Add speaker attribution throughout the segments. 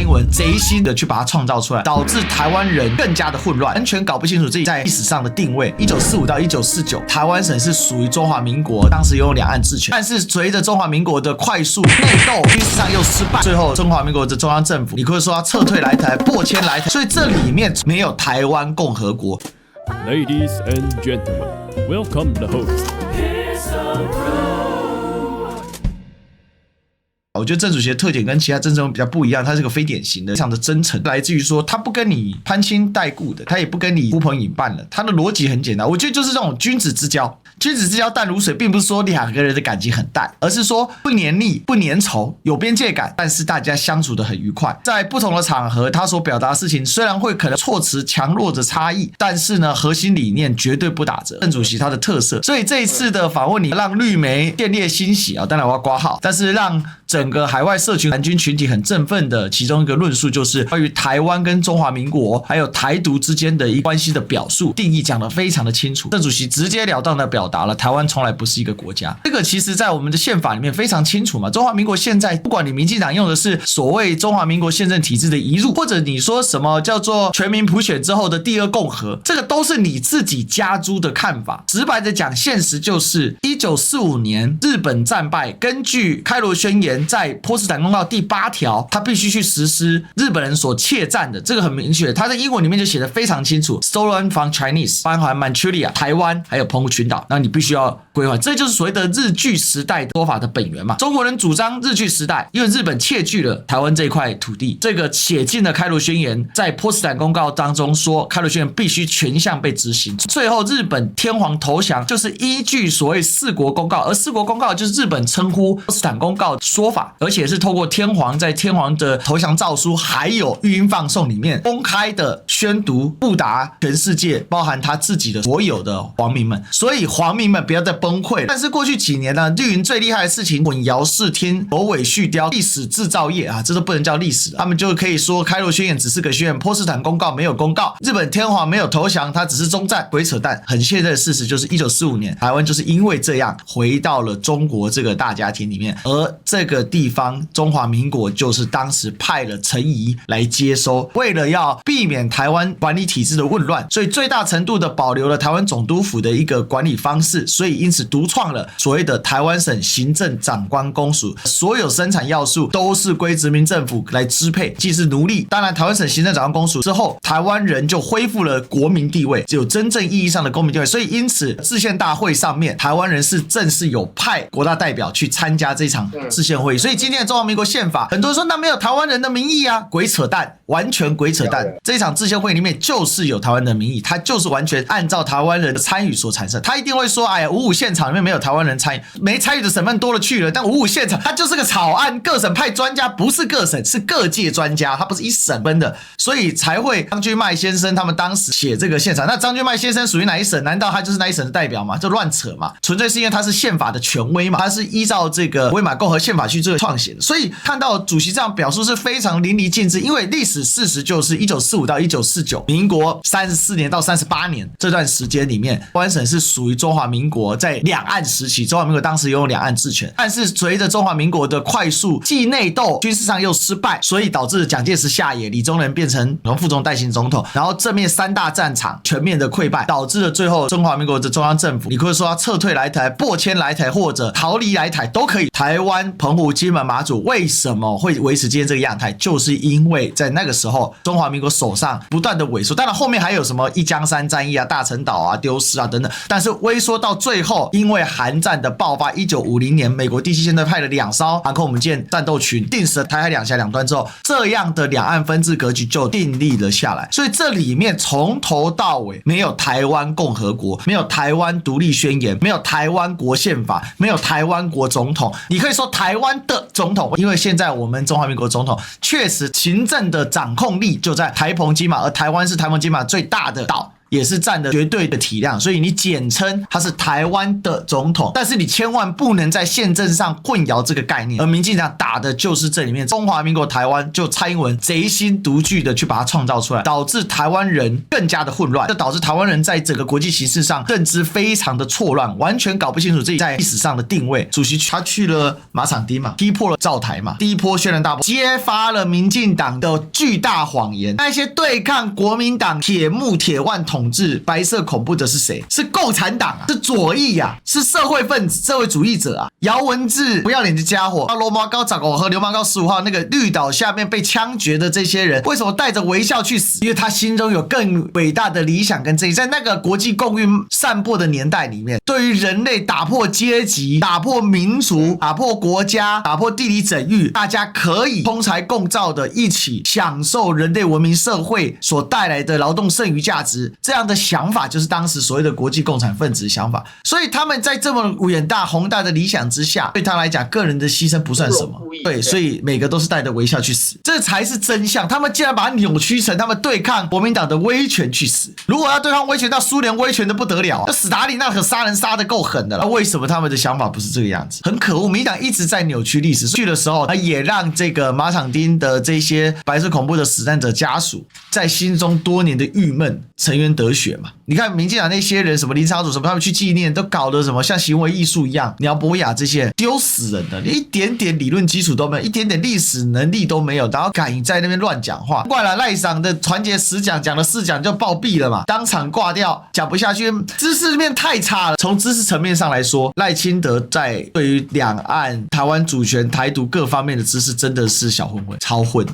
Speaker 1: 英文贼心的去把它创造出来，导致台湾人更加的混乱，完全搞不清楚自己在历史上的定位。1945到1949，台湾省是属于中华民国，当时拥有两岸治权。但是随着中华民国的快速内斗，军事上又失败，最后中华民国的中央政府，你可以说他撤退来台，迫迁来台，所以这里面没有台湾共和国。
Speaker 2: Ladies and gentlemen, welcome the host.
Speaker 1: 我觉得郑主席的特点跟其他政治人物比较不一样，他是个非典型的，非常的真诚，来自于说他不跟你攀亲带故的，他也不跟你呼朋引伴了，他的逻辑很简单，我觉得就是这种君子之交。君子之交淡如水，并不是说两个人的感情很淡，而是说不黏腻、不粘稠，有边界感，但是大家相处得很愉快。在不同的场合，他所表达的事情虽然会可能措辞强弱的差异，但是呢，核心理念绝对不打折。郑主席他的特色，所以这一次的访问，你让绿媒见猎欣喜啊，当然我要挂号，但是让整个海外社群蓝军群体很振奋的其中一个论述，就是关于台湾跟中华民国还有台独之间的一关系的表述定义讲得非常的清楚。郑主席直截了当的表达了台湾从来不是一个国家，这个其实在我们的宪法里面非常清楚嘛。中华民国现在不管你民进党用的是所谓中华民国宪政体制的移入，或者你说什么叫做全民普选之后的第二共和，这个都是你自己加诸的看法。直白的讲，现实就是1945年日本战败，根据开罗宣言在波茨坦公告第8条，他必须去实施日本人所怯战的，这个很明确，他在英文里面就写得非常清楚 ，Stolen from Chinese， 包含 Manchuria、台湾还有澎湖群岛，那你必须要归还，这就是所谓的日据时代说法的本源嘛。中国人主张日据时代，因为日本窃据了台湾这块土地，这个写进了开罗宣言，在波茨坦公告当中说，开罗宣言必须全项被执行。最后日本天皇投降，就是依据所谓四国公告，而四国公告就是日本称呼波茨坦公告的说法，而且是透过天皇在天皇的投降诏书还有语音放送里面公开的宣读，布达全世界，包含他自己的所有的皇民们。所以皇民们不要再崩溃。但是过去几年呢，绿营最厉害的事情，混淆视听、狗尾续貂、历史制造业啊，这都不能叫历史。他们就可以说开罗宣言只是个宣言，波茨坦公告没有公告，日本天皇没有投降，他只是终战，鬼扯淡。很现在的事实就是1945年台湾就是因为这样回到了中国这个大家庭里面，而这个地方中华民国就是当时派了陈仪来接收，为了要避免台湾管理体制的混乱，所以最大程度的保留了台湾总督府的一个管理方式，所以因此独创了所谓的台湾省行政长官公署，所有生产要素都是归殖民政府来支配，既是奴隶。当然台湾省行政长官公署之后，台湾人就恢复了国民地位，只有真正意义上的公民地位，所以因此制宪大会上面台湾人是正式有派国大代表去参加这场制宪会议。所以今天的中华民国宪法，很多人说那没有台湾人的民意啊，鬼扯淡，完全鬼扯淡。这一场制宪会议里面就是有台湾人的民意，它就是完全按照台湾人的参与所产生。他一定会说，哎呀，55现场里面没有台湾人参与，没参与的省份多了去了，但55现场它就是个草案，各省派专家，不是各省，是各界专家，它不是一省分的，所以才会张君迈先生他们当时写这个现场。那张君迈先生属于哪一省？难道他就是那一省的代表吗？就乱扯嘛，纯粹是因为他是宪法的权威嘛，他是依照这个威玛共和宪法去做创写的，所以看到主席这样表述是非常淋漓尽致。因为历史事实就是1945到1949，民国34年到38年这段时间里面，台湾省是属于中华民国在两岸时期，中华民国当时拥有两岸治权，但是随着中华民国的快速既内斗，军事上又失败，所以导致蒋介石下野，李宗仁变成副总代行总统，然后正面3大战场全面的溃败，导致了最后中华民国的中央政府，你可以说他撤退来台、迫迁来台或者逃离来台都可以。台湾、澎湖、金门、马祖为什么会维持今天这个样态？就是因为在那个时候中华民国手上不断的萎缩，当然后面还有什么一江山战役啊、大陈岛啊、丢失啊等等，但是萎缩到最后，因为韩战的爆发，1950年美国第七舰队派了2艘航空母舰战斗群，定死了台海两峡两端之后，这样的两岸分治格局就订立了下来。所以这里面从头到尾没有台湾共和国，没有台湾独立宣言，没有台湾国宪法，没有台湾国总统，你可以说台湾的总统，因为现在我们中华民国总统确实行政的掌控力就在台澎金马，而台湾是台澎金马最大的岛。也是占的绝对的体量，所以你简称他是台湾的总统，但是你千万不能在宪政上混淆这个概念。而民进党打的就是这里面中华民国台湾，就蔡英文贼心独具的去把它创造出来，导致台湾人更加的混乱，这导致台湾人在整个国际形势上认知非常的错乱，完全搞不清楚自己在历史上的定位。主席他去了马场町嘛，踢破了灶台嘛，第一波轩然大波，揭发了民进党的巨大谎言。那些对抗国民党铁木铁腕统治白色恐怖的是谁？是共产党啊，是左翼啊，是社会分子、社会主义者啊。姚文智不要脸的家伙，罗马高长狗和流氓高15号那个绿岛下面被枪决的这些人，为什么带着微笑去死？因为他心中有更伟大的理想跟正义。在那个国际共运散播的年代里面，对于人类打破阶级、打破民族、打破国家、打破地理整域，大家可以通才共造的一起享受人类文明社会所带来的劳动剩余价值，这样的想法就是当时所谓的国际共产分子的想法。所以他们在这么远大宏大的理想之下，对他来讲个人的牺牲不算什么，对，所以每个都是带着微笑去死，这才是真相。他们竟然把它扭曲成他们对抗国民党的威权去死。如果要对抗威权，到苏联威权的不得了，那斯大林那可杀人杀得够狠的了。为什么他们的想法不是这个样子？很可恶，民进党一直在扭曲历史。去的时候，也让这个马场町的这些白色恐怖的死难者家属在心中多年的郁闷沉冤得雪嘛。你看民进党那些人，什么林昶佐什么，他们去纪念都搞得什么像行为艺术一样，苗博雅这些丢死人的，一点点理论基础都没有，一点点历史能力都没有，然后敢在那边乱讲话。怪了赖长的团结10讲讲了4讲就暴毙了嘛，当场挂掉，讲不下去，知识面太差了。从知识层面上来说，赖清德在对于两岸、台湾主权、台独各方面的知识真的是小混混，超混的。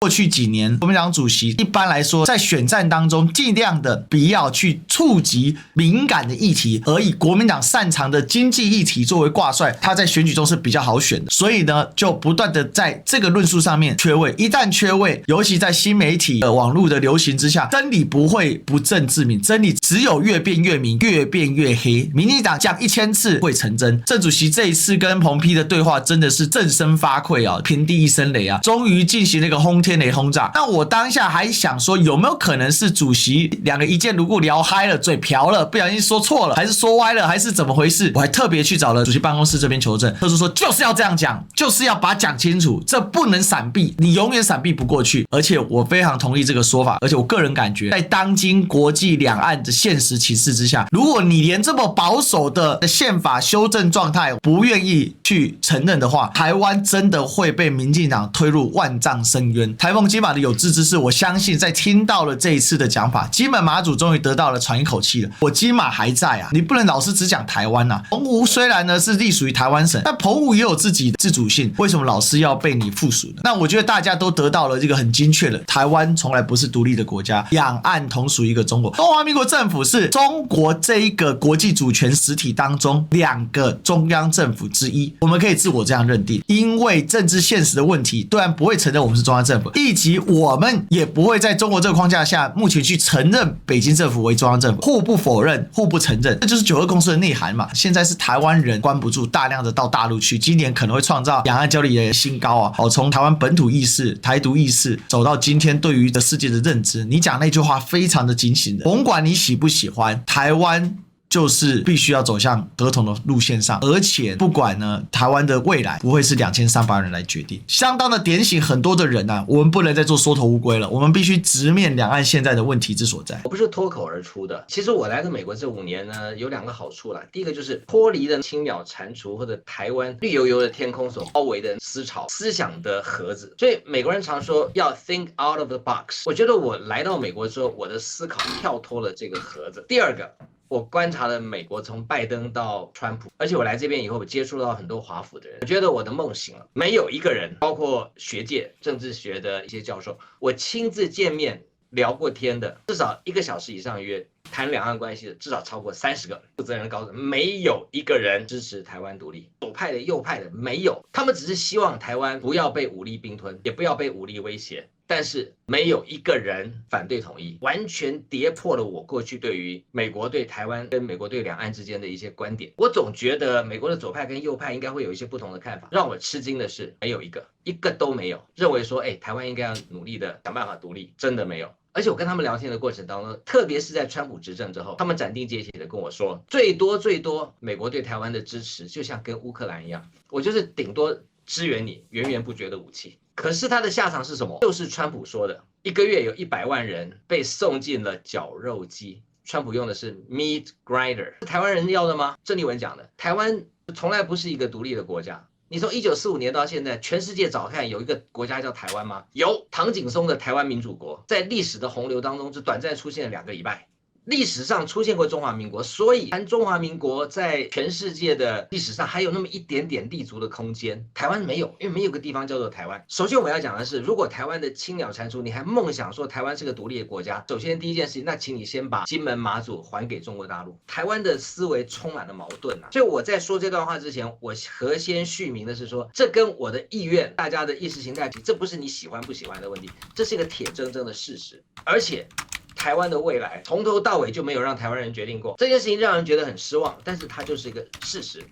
Speaker 1: 过去几年，国民党主席一般来说在选战当中尽量的不要去触及敏感的议题，而以国民党擅长的经济议题作为挂帅，他在选举中是比较好选的。所以呢，就不断的在这个论述上面缺位。一旦缺位，尤其在新媒体网络的流行之下，真理不会不正自明，真理只有越辩越明，越辩越黑。民进党讲1000次会成真。郑主席这一次跟彭批的对话真的是振声发聩啊，平地一声雷啊，终于进行了一个轰天雷轰炸。那我当下还想说，有没有可能是主席两个一见如故聊嗨了，嘴瓢了，不小心说错了，还是说歪了，还是怎么回事？我还特别去找了主席办公室这边求证，特殊说就是要这样讲，就是要把它讲清楚，这不能闪避，你永远闪避不过去。而且我非常同意这个说法，而且我个人感觉，在当今国际两岸的现实情势之下，如果你连这么保守的宪法修正状态不愿意去承认的话，台湾真的会被民进党推入万丈深渊。台澎金马的有志之士，我相信在听到了这一次的讲法，金门马祖终于得到了喘一口气了。我金马还在啊，你不能老是只讲台湾啊。澎湖虽然呢是隶属于台湾省，但澎湖也有自己的自主性，为什么老是要被你附属呢？那我觉得大家都得到了这个很精确的，台湾从来不是独立的国家，两岸同属一个中国。中华民国政府是中国这一个国际主权实体当中2个中央政府之一，我们可以自我这样认定。因为政治现实的问题，当然不会承认我们是中央政府，以及我们也不会在中国这个框架下目前去承认北京政府为中央政府，互不否认，互不承认，这就是9·2共识的内涵嘛。现在是台湾人关不住，大量的到大陆去，今年可能会创造两岸交流的新高啊！从台湾本土意识、台独意识走到今天对于的世界的认知，你讲那句话非常的警醒的，甭管你喜不喜欢，台湾就是必须要走向合同的路线上，而且不管呢，台湾的未来不会是2300人来决定，相当的点醒很多的人啊，我们不能再做缩头乌龟了，我们必须直面两岸现在的问题之所在。
Speaker 3: 我不是脱口而出的，其实我来到美国这5年呢，有2个好处啦。第一个就是脱离了青鸟蟾蜍或者台湾绿油油的天空所包围的思潮思想的盒子，所以美国人常说要 think out of the box。我觉得我来到美国之后，我的思考跳脱了这个盒子。第二个，我观察了美国从拜登到川普，而且我来这边以后，我接触到很多华府的人，我觉得我的梦醒了。没有一个人，包括学界、政治学的一些教授，我亲自见面聊过天的，至少1个小时以上约谈两岸关系的，至少超过30个负责人高层，没有一个人支持台湾独立，左派的、右派的没有，他们只是希望台湾不要被武力并吞，也不要被武力威胁。但是没有一个人反对统一，完全跌破了我过去对于美国对台湾跟美国对两岸之间的一些观点。我总觉得美国的左派跟右派应该会有一些不同的看法，让我吃惊的是没有一个都没有认为说，台湾应该要努力的想办法独立，真的没有。而且我跟他们聊天的过程当中，特别是在川普执政之后，他们斩钉截铁的跟我说，最多美国对台湾的支持就像跟乌克兰一样，我就是顶多支援你源源不绝的武器。可是他的下场是什么？就是川普说的，一个月有100万人被送进了绞肉机。川普用的是 meat grinder， 是台湾人要的吗？郑丽文讲的，台湾从来不是一个独立的国家。你从1945年到现在，全世界找看有一个国家叫台湾吗？有，唐景崧的台湾民主国，在历史的洪流当中，只短暂出现了2个礼拜。历史上出现过中华民国，所以谈中华民国在全世界的历史上还有那么一点点立足的空间。台湾没有，因为没有个地方叫做台湾。首先我要讲的是，如果台湾的青鸟蟾蜍，你还梦想说台湾是个独立的国家，首先第一件事情，那请你先把金门马祖还给中国大陆。台湾的思维充满了矛盾啊，所以我在说这段话之前，我何先续明的是说，这跟我的意愿、大家的意识形态，这不是你喜欢不喜欢的问题，这是一个铁铮铮的事实，而且台湾的未来从头到尾就没有让台湾人决定过，这件事情让人觉得很失望，但是它就是一个事实。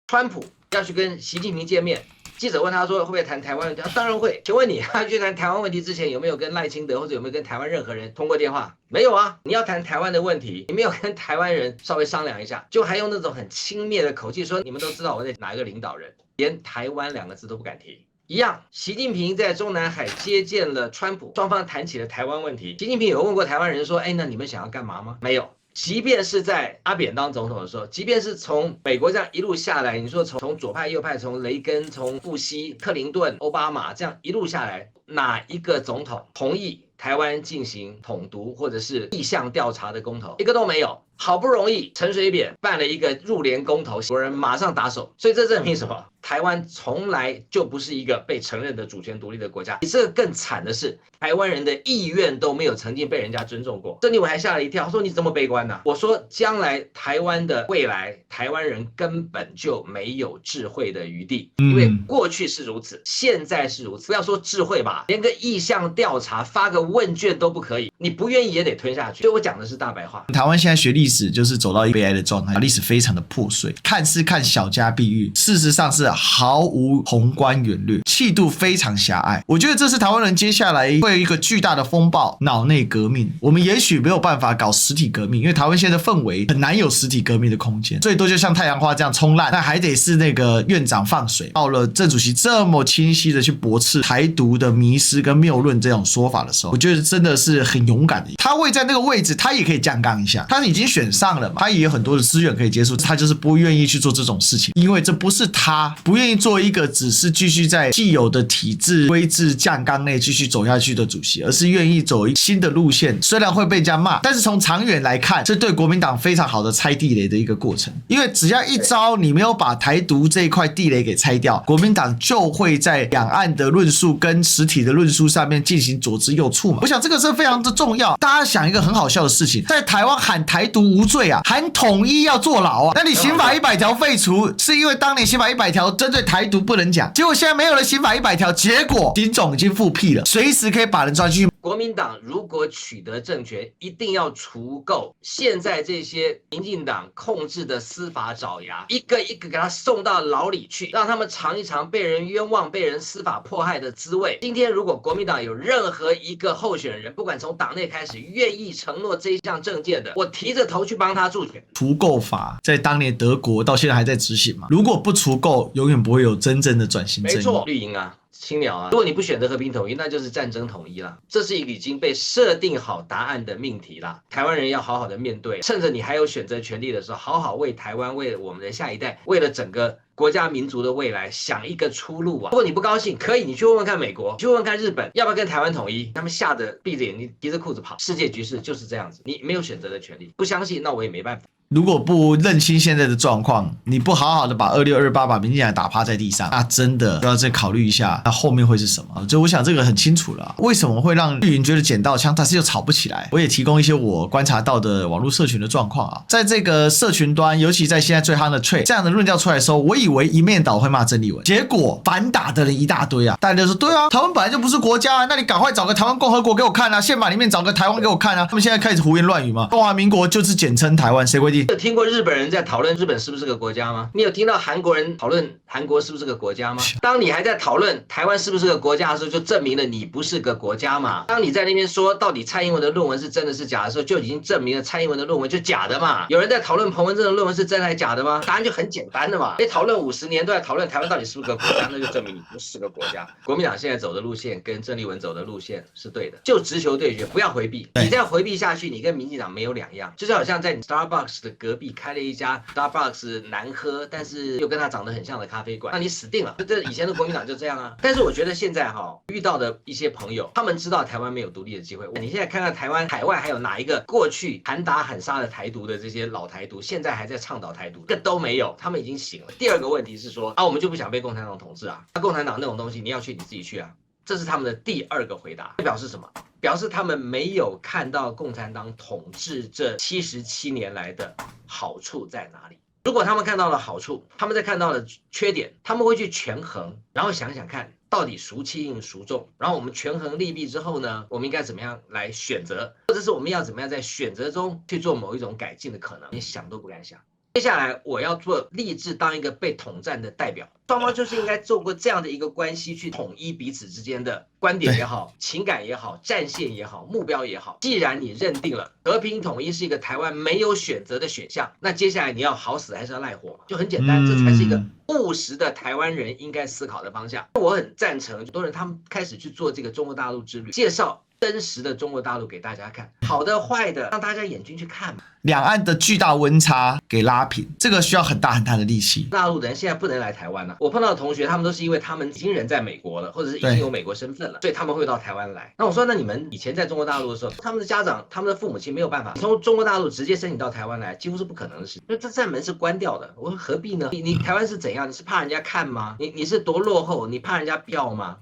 Speaker 3: 川普要去跟习近平见面，记者问他说会不会谈台湾问题，他当然会。请问你他去谈台湾问题之前有没有跟赖清德或者有没有跟台湾任何人通过电话？没有啊。你要谈台湾的问题，你没有跟台湾人稍微商量一下，就还用那种很轻蔑的口气说你们都知道我在哪一个领导人，连台湾2个字都不敢提。一样，习近平在中南海接见了川普，双方谈起了台湾问题。习近平有问过台湾人说，那你们想要干嘛吗？没有。即便是在阿扁当总统的时候，即便是从美国这样一路下来，你说从左派右派，从雷根，从布希、克林顿、奥巴马这样一路下来，哪一个总统同意台湾进行统独或者是意向调查的公投？一个都没有。好不容易陈水扁办了一个入联公投，国人马上打手，所以这证明什么？台湾从来就不是一个被承认的主权独立的国家。比这个更惨的是，台湾人的意愿都没有曾经被人家尊重过。这里我还吓了一跳，说你这么悲观呢？我说将来台湾的未来，台湾人根本就没有智慧的余地，因为过去是如此，现在是如此。不要说智慧吧，连个意向调查发个问卷都不可以，你不愿意也得吞下去。所以我讲的是大白话。
Speaker 1: 台湾现在学历史就是走到一个悲哀的状态，历史非常的破碎，看似看小家碧玉，事实上是毫无宏观远虑，气度非常狭隘。我觉得这是台湾人接下来会有一个巨大的风暴，脑内革命。我们也许没有办法搞实体革命，因为台湾现在的氛围很难有实体革命的空间，最多就像太阳花这样冲烂，那还得是那个院长放水。到了郑主席这么清晰的去驳斥台独的迷失跟谬论这种说法的时候，我觉得真的是很勇敢的。他位在那个位置，他也可以降杠一下，他已经选上了嘛，他也有很多的资源可以接触，他就是不愿意去做这种事情，因为这不是他不愿意做一个只是继续在既有的体制规制降纲内继续走下去的主席，而是愿意走新的路线。虽然会被人家骂，但是从长远来看，是对国民党非常好的拆地雷的一个过程。因为只要一招你没有把台独这一块地雷给拆掉，国民党就会在两岸的论述跟实体的论述上面进行左支右绌嘛。我想这个是非常的重要。大家想一个很好笑的事情，在台湾喊台独无罪啊，喊统一要坐牢啊。那你刑法100条废除，是因为当年刑法100条针对台独不能讲，结果现在没有了刑法100条，结果警总已经复辟了，随时可以把人抓进去。
Speaker 3: 国民党如果取得政权，一定要除垢现在这些民进党控制的司法爪牙，一个一个给他送到牢里去，让他们尝一尝被人冤枉、被人司法迫害的滋味。今天如果国民党有任何一个候选人，不管从党内开始愿意承诺这一项政见的，我提着头去帮他助选。
Speaker 1: 除垢法在当年德国到现在还在执行嘛？如果不除垢，永远不会有真正的转型正义。
Speaker 3: 没错，绿营啊。青鸟啊，如果你不选择和平统一，那就是战争统一啦。这是一个已经被设定好答案的命题啦。台湾人要好好的面对，趁着你还有选择权利的时候，好好为台湾、为我们的下一代、为了整个国家民族的未来想一个出路啊！如果你不高兴，可以你去问问看美国，去问问看日本，要不要跟台湾统一？他们吓得闭着眼睛提着裤子跑。世界局势就是这样子，你没有选择的权利。不相信，那我也没办法。
Speaker 1: 如果不认清现在的状况，你不好好的把2628把民进党打趴在地上，那真的要再考虑一下，那后面会是什么？就我想这个很清楚了。为什么会让绿营觉得捡到枪，但是又吵不起来？我也提供一些我观察到的网络社群的状况啊，在这个社群端，尤其在现在最夯的 Trade 这样的论调出来的时候，我以为一面倒会骂郑丽文，结果反打的人一大堆啊，大家就说对啊，台湾本来就不是国家啊，那你赶快找个台湾共和国给我看啊，宪法里面找个台湾给我看啊，他们现在开始胡言乱语嘛，中华民国就是简称台湾，谁规定？
Speaker 3: 有听过日本人在讨论日本是不是个国家吗？你有听到韩国人讨论韩国是不是个国家吗？当你还在讨论台湾是不是个国家的时候，就证明了你不是个国家嘛。当你在那边说到底蔡英文的论文是真的是假的时候，就已经证明了蔡英文的论文就假的嘛。有人在讨论彭文正的论文是真还是假的吗？答案就很简单的嘛。你讨论50年都在讨论台湾到底是不是个国家，那就证明你不是个国家。国民党现在走的路线跟郑丽文走的路线是对的，就直球对决，不要回避。你这样回避下去，你跟民进党没有两样，就是好像在 Starbucks 的隔壁开了一家 Starbucks 难喝，但是又跟它长得很像的咖啡馆，那你死定了。这以前的国民党就这样啊。但是我觉得现在遇到的一些朋友，他们知道台湾没有独立的机会。你现在看看台湾海外还有哪一个过去喊打喊杀的台独的这些老台独，现在还在倡导台独，这都没有，他们已经醒了。第二个问题是说我们就不想被共产党统治啊，那共产党那种东西你要去你自己去啊。这是他们的第二个回答，这表示什么？表示他们没有看到共产党统治这77年来的好处在哪里。如果他们看到了好处，他们再看到了缺点，他们会去权衡，然后想想看到底孰轻硬孰重，然后我们权衡利弊之后呢，我们应该怎么样来选择，或者是我们要怎么样在选择中去做某一种改进的可能，你想都不敢想。接下来我要做立志当一个被统战的代表，双方就是应该做过这样的一个关系，去统一彼此之间的观点也好，情感也好，战线也好，目标也好。既然你认定了和平统一是一个台湾没有选择的选项，那接下来你要好死还是要赖活嘛？就很简单，这才是一个务实的台湾人应该思考的方向。我很赞成很多人他们开始去做这个中国大陆之旅，介绍真实的中国大陆给大家看，好的坏的让大家眼睛去看嘛。
Speaker 1: 两岸的巨大温差给拉平，这个需要很大很大的力气。
Speaker 3: 大陆的人现在不能来台湾了，我碰到的同学他们都是因为他们已经人在美国了，或者是已经有美国身份了，所以他们会到台湾来。那我说，那你们以前在中国大陆的时候，他们的家长、他们的父母亲没有办法，你从中国大陆直接申请到台湾来，几乎是不可能的事，因为这扇门是关掉的。我说何必呢？你台湾是怎样？你是怕人家看吗？你是多落后？你怕人家票吗？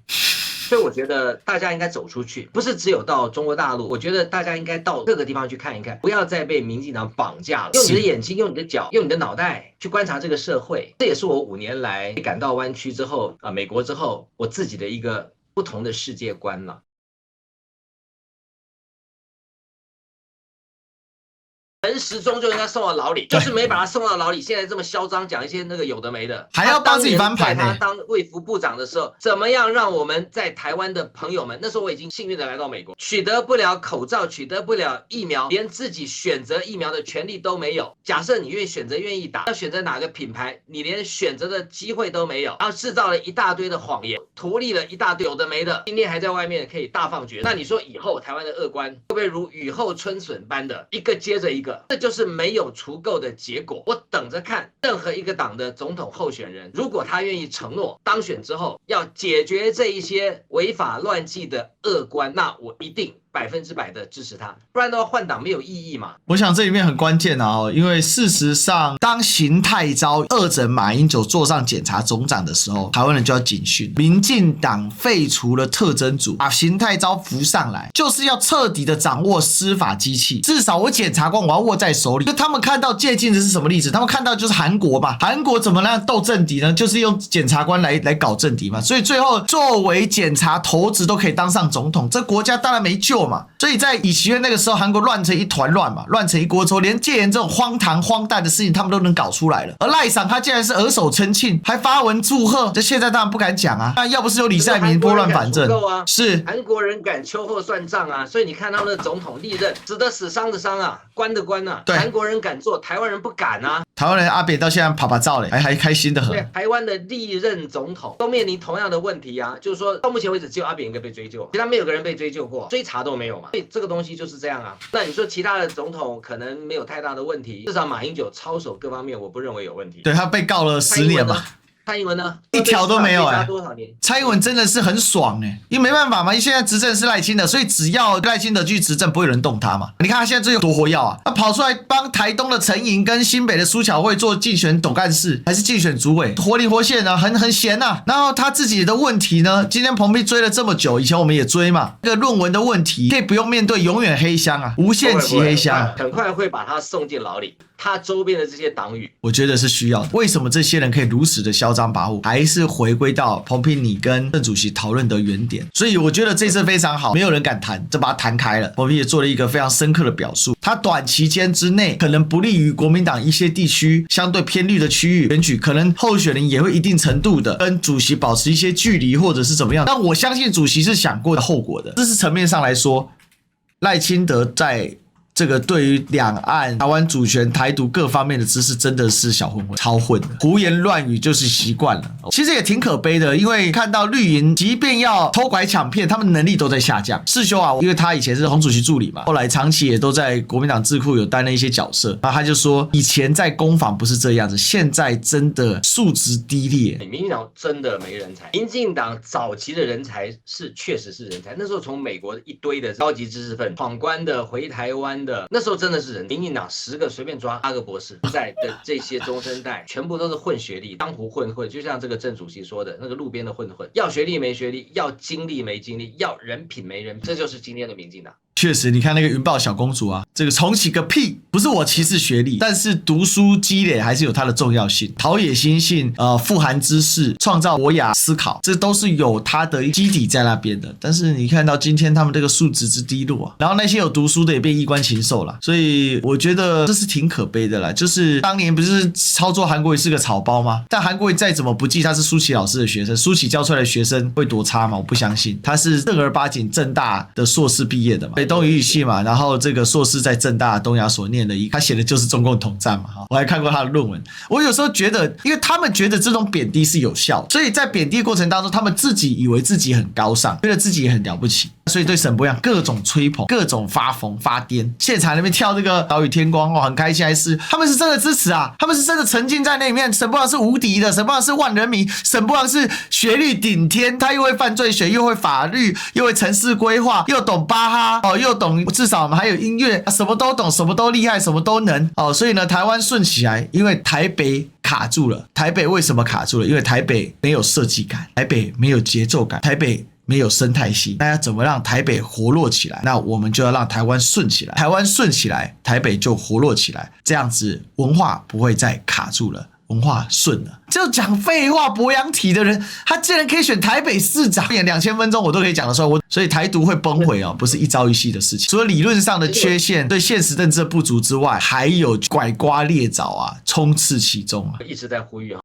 Speaker 3: 所以我觉得大家应该走出去，不是只有到中国大陆，我觉得大家应该到各个地方去看一看，不要再被民进党绑架了。用你的眼睛，用你的脚，用你的脑袋去观察这个社会，这也是我5年来赶到湾区之后美国之后，我自己的一个不同的世界观了。陈时中就应该送到牢里，就是没把他送到牢里。现在这么嚣张，讲一些那个有的没的，
Speaker 1: 还要帮自己翻盘呢。
Speaker 3: 他当卫福部长的时候，怎么样让我们在台湾的朋友们，那时候我已经幸运的来到美国，取得不了口罩，取得不了疫苗，连自己选择疫苗的权利都没有。假设你愿意打，要选择哪个品牌，你连选择的机会都没有，然后制造了一大堆的谎言，图利了一大堆有的没的，今天还在外面可以大放厥词。那你说以后台湾的恶官会不会如雨后春笋般的一个接着一个？这就是没有除垢的结果。我等着看任何一个党的总统候选人，如果他愿意承诺当选之后要解决这一些违法乱纪的恶官，那我一定100%的支持他，不然的话换党没有意义嘛。
Speaker 1: 我想这里面很关键因为事实上，当邢太昭恶整马英九坐上检察总长的时候，台湾人就要警讯，民进党废除了特侦组，把邢太昭扶上来，就是要彻底的掌握司法机器。至少我检察官我要握在手里。就他们看到借鉴的是什么例子？他们看到就是韩国嘛，韩国怎么样斗政敌呢？就是用检察官来搞政敌嘛。所以最后作为检察头子都可以当上总统，这国家当然没救嘛。所以在以其院那个时候，韩国乱成一团乱嘛，乱成一锅粥，连戒严这种荒唐荒诞的事情他们都能搞出来了。而赖赏他竟然是额手称庆，还发文祝贺，这现在当然不敢讲啊。那要不是有李在明拨乱反正，是
Speaker 3: 韩国人敢秋后算账啊。所以你看他们的总统历任，死的死，伤的伤啊，关的关啊。韩国人敢做，台湾人不敢啊。
Speaker 1: 台湾人阿扁到现在拍照嘞，还开心的很。
Speaker 3: 对，台湾的历任总统都面临同样的问题啊，就是说到目前为止只有阿扁一个被追究，其他没有个人被追究过，追查都没有嘛。所以这个东西就是这样啊。那你说其他的总统可能没有太大的问题，至少马英九操守各方面我不认为有问题。
Speaker 1: 对，他被告了10年嘛。
Speaker 3: 蔡英文呢？
Speaker 1: 一条都没有
Speaker 3: 哎、多少年？
Speaker 1: 蔡英文真的是很爽哎、因为没办法嘛，现在执政是赖清德，所以只要赖清德继续执政，不会有人动他嘛。你看他现在这有多活跃啊，他跑出来帮台东的陈莹跟新北的苏巧慧做竞选董干事，还是竞选主委，活灵活现啊，很闲啊。然后他自己的问题呢，今天彭碧追了这么久，以前我们也追嘛，这个论文的问题可以不用面对，永远黑箱啊，无限期黑箱，
Speaker 3: 很快会把他送进牢里。他周边的这些党羽，
Speaker 1: 我觉得是需要的。为什么这些人可以如此的嚣张跋扈？还是回归到彭碧你跟邓主席讨论的原点。所以我觉得这次非常好，没有人敢谈，就把它谈开了。彭碧也做了一个非常深刻的表述，他短期间之内可能不利于国民党一些地区相对偏绿的区域选举，可能候选人也会一定程度的跟主席保持一些距离，或者是怎么样。但我相信主席是想过的后果的。知识层面上来说，赖清德在这个对于两岸、台湾主权、台独各方面的知识真的是小混混、超混的，胡言乱语就是习惯了。其实也挺可悲的，因为看到绿营即便要偷拐抢骗，他们能力都在下降。世修啊，因为他以前是洪主席助理嘛，后来长期也都在国民党智库有担任一些角色，然后他就说，以前在攻防不是这样子，现在真的素质低劣。
Speaker 3: 民进党真的没人才，民进党早期的人才是确实是人才，那时候从美国一堆的高级知识分子、闯关的、回台湾的。那时候真的是人，民进党10个随便抓8个博士，在的这些中生代全部都是混学历，江湖混混，就像这个郑主席说的那个路边的混混，要学历没学历，要经历没经历，要人品没人品，这就是今天的民进党。
Speaker 1: 确实，你看那个云豹小公主啊，这个重启个屁！不是我歧视学历，但是读书积累还是有它的重要性，陶冶心性，富含知识，创造博雅思考，这都是有它的基底在那边的。但是你看到今天他们这个素质之低落啊，然后那些有读书的也变衣冠禽兽了，所以我觉得这是挺可悲的啦。就是当年不是操作韩国瑜是个草包吗？但韩国瑜再怎么不济，他是舒淇老师的学生，舒淇教出来的学生会多差吗？我不相信，他是正儿八经政大的硕士毕业的嘛。北东语系嘛，然后这个硕士在政大东亚所念的，他写的就是中共统战嘛，我还看过他的论文。我有时候觉得，因为他们觉得这种贬低是有效，所以在贬低过程当中，他们自己以为自己很高尚，觉得自己也很了不起，所以对沈伯洋各种吹捧，各种发疯发癫，现场那边跳这个岛屿天光，很开心，还是他们是真的支持啊，他们是真的沉浸在那里面。沈伯洋是无敌的，沈伯洋是万人迷，沈伯洋是学历顶天，他又会犯罪学，又会法律，又会城市规划，又懂巴哈又懂。至少我们还有音乐，什么都懂，什么都厉害，什么都能所以呢，台湾顺起来，因为台北卡住了。台北为什么卡住了？因为台北没有设计感，台北没有节奏感，台北没有生态系。那要怎么让台北活络起来？那我们就要让台湾顺起来，台湾顺起来，台北就活络起来，这样子文化不会再卡住了。文化顺了，就讲废话博洋体的人，他竟然可以选台北市长，演2000分钟我都可以讲得出来。所以台独会崩毁不是一朝一夕的事情。除了理论上的缺陷，对现实认知的不足之外，还有拐瓜裂枣充斥其中
Speaker 3: 一直在呼吁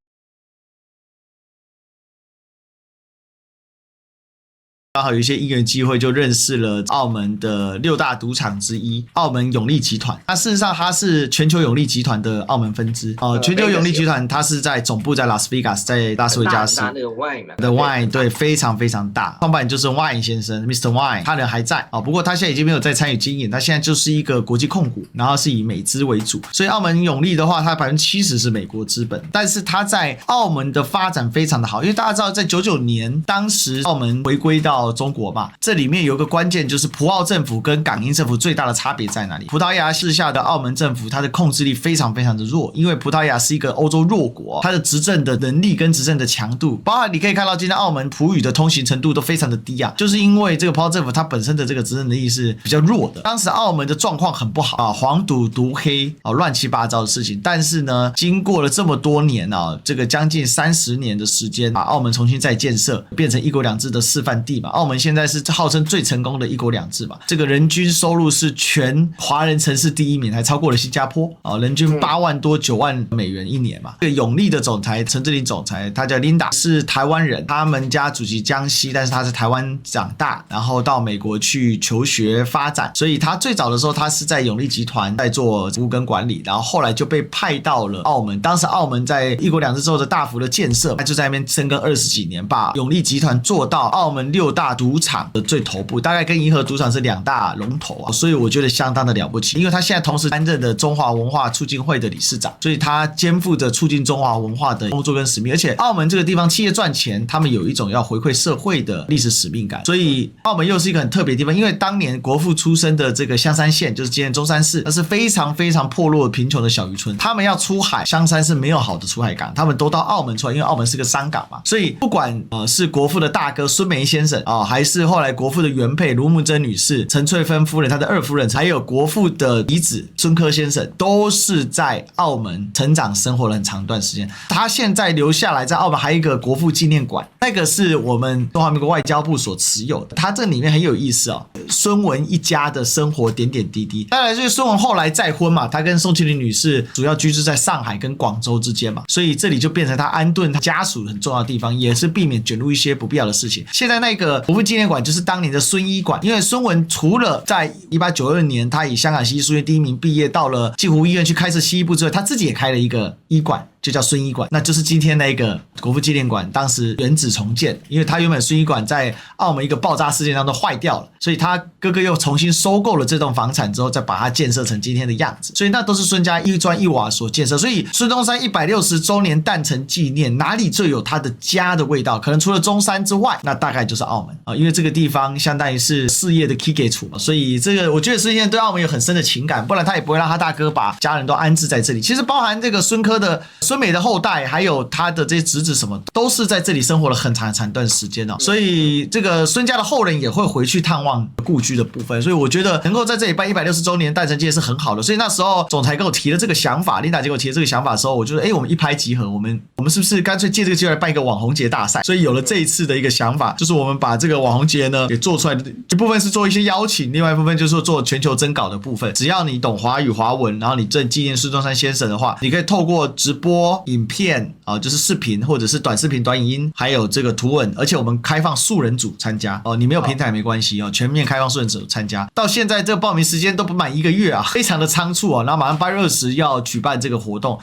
Speaker 1: 刚好有一些因缘机会，就认识了澳门的6大赌场之一澳门永利集团。那事实上它是全球永利集团的澳门分支全球永利集团它是在总部在拉斯维加斯，在拉斯维加斯
Speaker 3: 那个 Wine 嘛
Speaker 1: The Wine 对，非常非常大。创办人就是 Wine 先生 Mr. Wine， 他人还在不过他现在已经没有在参与经营，他现在就是一个国际控股，然后是以美资为主。所以澳门永利的话，它70%是美国资本，但是它在澳门的发展非常的好，因为大家知道在99年当时澳门回归到中国嘛，这里面有一个关键就是葡澳政府跟港英政府最大的差别在哪里？葡萄牙治下的澳门政府，它的控制力非常非常的弱，因为葡萄牙是一个欧洲弱国，它的执政的能力跟执政的强度，包含你可以看到今天澳门葡语的通行程度都非常的低就是因为这个葡萄政府它本身的这个执政能力是比较弱的。当时澳门的状况很不好黄赌毒黑乱七八糟的事情，但是呢，经过了这么多年这个将近30年的时间，把澳门重新再建设，变成一国两制的示范地嘛。澳门现在是号称最成功的一国两制嘛，这个人均收入是全华人城市第1名，还超过了新加坡人均8万多9万美元一年嘛。这个永利的总裁陈志霖总裁，他叫 Linda， 是台湾人，他们家祖籍江西，但是他在台湾长大，然后到美国去求学发展，所以他最早的时候他是在永利集团在做服务跟管理，然后后来就被派到了澳门。当时澳门在一国两制之后的大幅的建设，他就在那边深耕20几年，把永利集团做到澳门6大大赌场的最头部，大概跟银河赌场是2大龙头啊，所以我觉得相当的了不起，因为他现在同时担任的中华文化促进会的理事长，所以他肩负着促进中华文化的工作跟使命，而且澳门这个地方企业赚钱，他们有一种要回馈社会的历史使命感，所以澳门又是一个很特别的地方，因为当年国父出生的这个香山县，就是今天中山市，那是非常非常破落贫穷的小渔村，他们要出海，香山是没有好的出海港，他们都到澳门出来，因为澳门是个商港嘛，所以不管是国父的大哥孙梅先生还是后来国父的原配卢慕贞女士、陈翠芬夫人他的二夫人，还有国父的嫡子孙科先生，都是在澳门成长生活了很长一段时间。他现在留下来在澳门还有一个国父纪念馆，那个是我们中华民国外交部所持有的，它这里面很有意思孙文一家的生活点点滴滴。当然，就是孙文后来再婚嘛，他跟宋庆龄女士主要居住在上海跟广州之间嘛，所以这里就变成他安顿他家属很重要的地方，也是避免卷入一些不必要的事情。现在那个国父纪念馆就是当年的孙医馆，因为孙文除了在1892年他以香港西医书院第1名毕业，到了镜湖医院去开设西医部之外，他自己也开了一个医馆，就叫孙医馆，那就是今天那个国父纪念馆当时原址重建，因为他原本孙医馆在澳门一个爆炸事件当中坏掉了，所以他哥哥又重新收购了这栋房产之后，再把它建设成今天的样子，所以那都是孙家一砖一瓦所建设。所以孙中山160周年诞辰纪念，哪里最有他的家的味道？可能除了中山之外，那大概就是澳门因为这个地方相当于是事业的基础嘛，所以这个我觉得孙先生对澳门有很深的情感，不然他也不会让他大哥把家人都安置在这里。其实包含这个孙科的孙美的后代，还有他的这些侄子什么，都是在这里生活了很长一段时间所以这个孙家的后人也会回去探望故居的部分，所以我觉得能够在这里办160周年诞辰纪念是很好的。所以那时候总裁跟我提了这个想法，琳达姐给我提了这个想法的时候，我就说我们一拍即合，我们是不是干脆借这个机会来办一个网红节大赛？所以有了这一次的一个想法，就是我们把这个网红节呢给做出来的一部分是做一些邀请，另外一部分就是做全球征稿的部分。只要你懂华语华文，然后你正纪念孙中山先生的话，你可以透过直播影片就是视频或者是短视频短影音，还有这个图文，而且我们开放素人组参加你没有平台没关系全面开放素人组参加。到现在这个报名时间都不满1个月非常的仓促然后马上8月20要举办这个活动。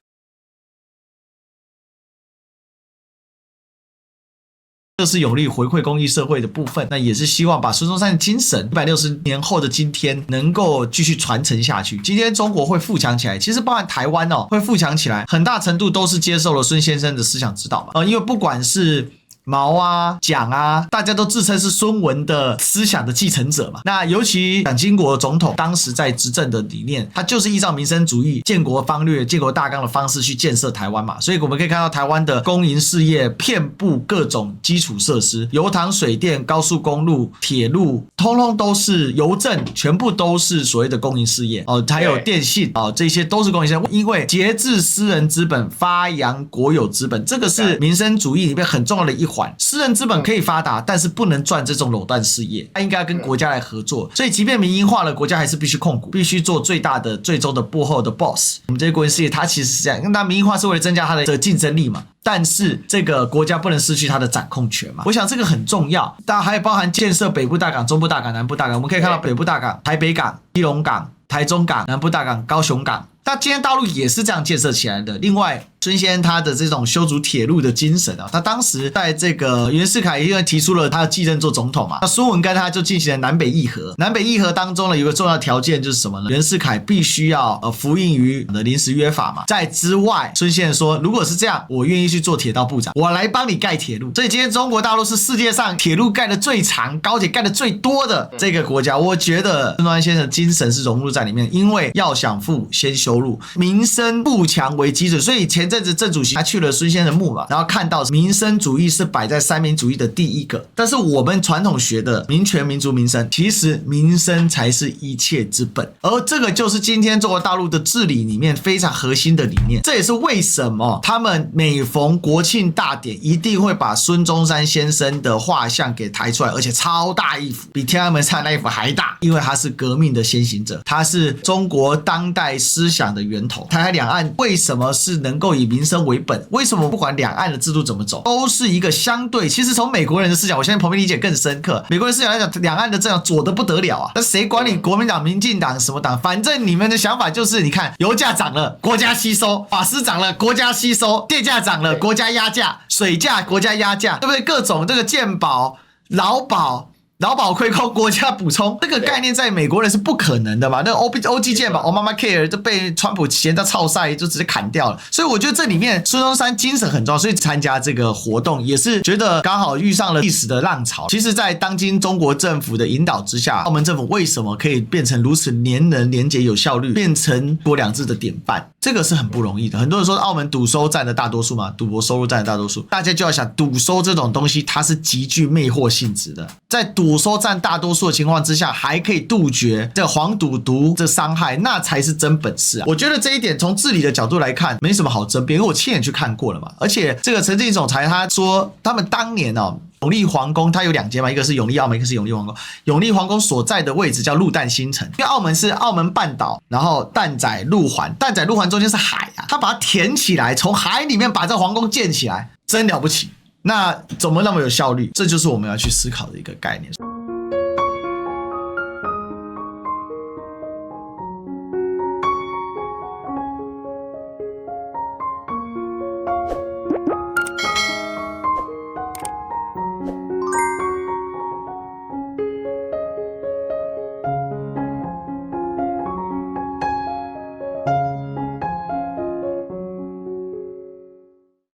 Speaker 1: 这是有利回馈公益社会的部分，那也是希望把孙中山的精神160年后的今天能够继续传承下去。今天中国会富强起来，其实包含台湾会富强起来，很大程度都是接受了孙先生的思想指导嘛因为不管是毛蒋大家都自称是孙文的思想的继承者嘛。那尤其蒋经国总统当时在执政的理念，他就是依照民生主义、建国方略、建国大纲的方式去建设台湾嘛。所以我们可以看到台湾的公营事业遍布各种基础设施，油塘、水电、高速公路、铁路，通通都是邮政，全部都是所谓的公营事业还有电信这些都是公营事业。因为节制私人资本，发扬国有资本，这个是民生主义里面很重要的一环。私人资本可以发达，但是不能赚这种垄断事业，他应该要跟国家来合作。所以即便民营化了，国家还是必须控股，必须做最大的最终的幕后的 boss。 我们这些国营事业它其实是这样，那民营化是为了增加它的竞争力嘛，但是这个国家不能失去它的掌控权嘛，我想这个很重要。当然还包含建设北部大港、中部大港、南部大港。我们可以看到北部大港、台北港、基隆港、台中港、南部大港、高雄港，那今天大陆也是这样建设起来的。另外孙先生他的这种修筑铁路的精神他当时在这个袁世凯因为提出了他要继任做总统嘛，那孙文跟他就进行了南北议和。南北议和当中呢，有个重要条件就是什么呢？袁世凯必须要服膺于临时约法嘛。在之外，孙先生说，如果是这样，我愿意去做铁道部长，我来帮你盖铁路。所以今天中国大陆是世界上铁路盖的最长、高铁盖的最多的这个国家。我觉得孙中山先生的精神是融入在里面，因为要想富，先修路，民生富强为基准。所以前阵子郑主席他去了孙先生墓嘛，然后看到民生主义是摆在三民主义的第一个。但是我们传统学的民权、民族、民生，其实民生才是一切之本，而这个就是今天中国大陆的治理里面非常核心的理念。这也是为什么他们每逢国庆大典一定会把孙中山先生的画像给抬出来，而且超大一幅，比天安门上那一幅还大，因为他是革命的先行者，他是中国当代思想的源头。台海两岸为什么是能够以民生为本？为什么不管两岸的制度怎么走，都是一个相对？其实从美国人的视角，我相信彭明理解更深刻。美国人视角来讲，两岸的这样左得不得了啊！那谁管你国民党、民进党什么党？反正你们的想法就是，你看油价涨了，国家吸收；瓦斯涨了，国家吸收；电价涨了，国家压价；水价国家压价，对不对？各种这个健保、劳保亏空，国家补充，这个概念在美国人是不可能的嘛？那 OG 健保 Obamacare 就被川普嫌到操赛，就直接砍掉了。所以我觉得这里面孙中山精神很重要，所以参加这个活动也是觉得刚好遇上了历史的浪潮。其实，在当今中国政府的引导之下，澳门政府为什么可以变成如此廉能、廉洁、有效率，变成国两制的典范？这个是很不容易的。很多人说澳门赌收占了大多数嘛，赌博收入占了大多数，大家就要想，赌收这种东西它是极具魅惑性质的，在赌收占大多数的情况之下，还可以杜绝这黄赌毒这伤害，那才是真本事啊！我觉得这一点从治理的角度来看，没什么好争辩，因为我亲眼去看过了嘛。而且这个陈进总裁他说，他们当年永利皇宫它有2间嘛，一个是永利澳门，一个是永利皇宫。永利皇宫所在的位置叫陆淡新城，因为澳门是澳门半岛，然后淡仔路环，淡仔路环中间是海啊，他把它填起来，从海里面把这皇宫建起来，真了不起。那怎么那么有效率？这就是我们要去思考的一个概念。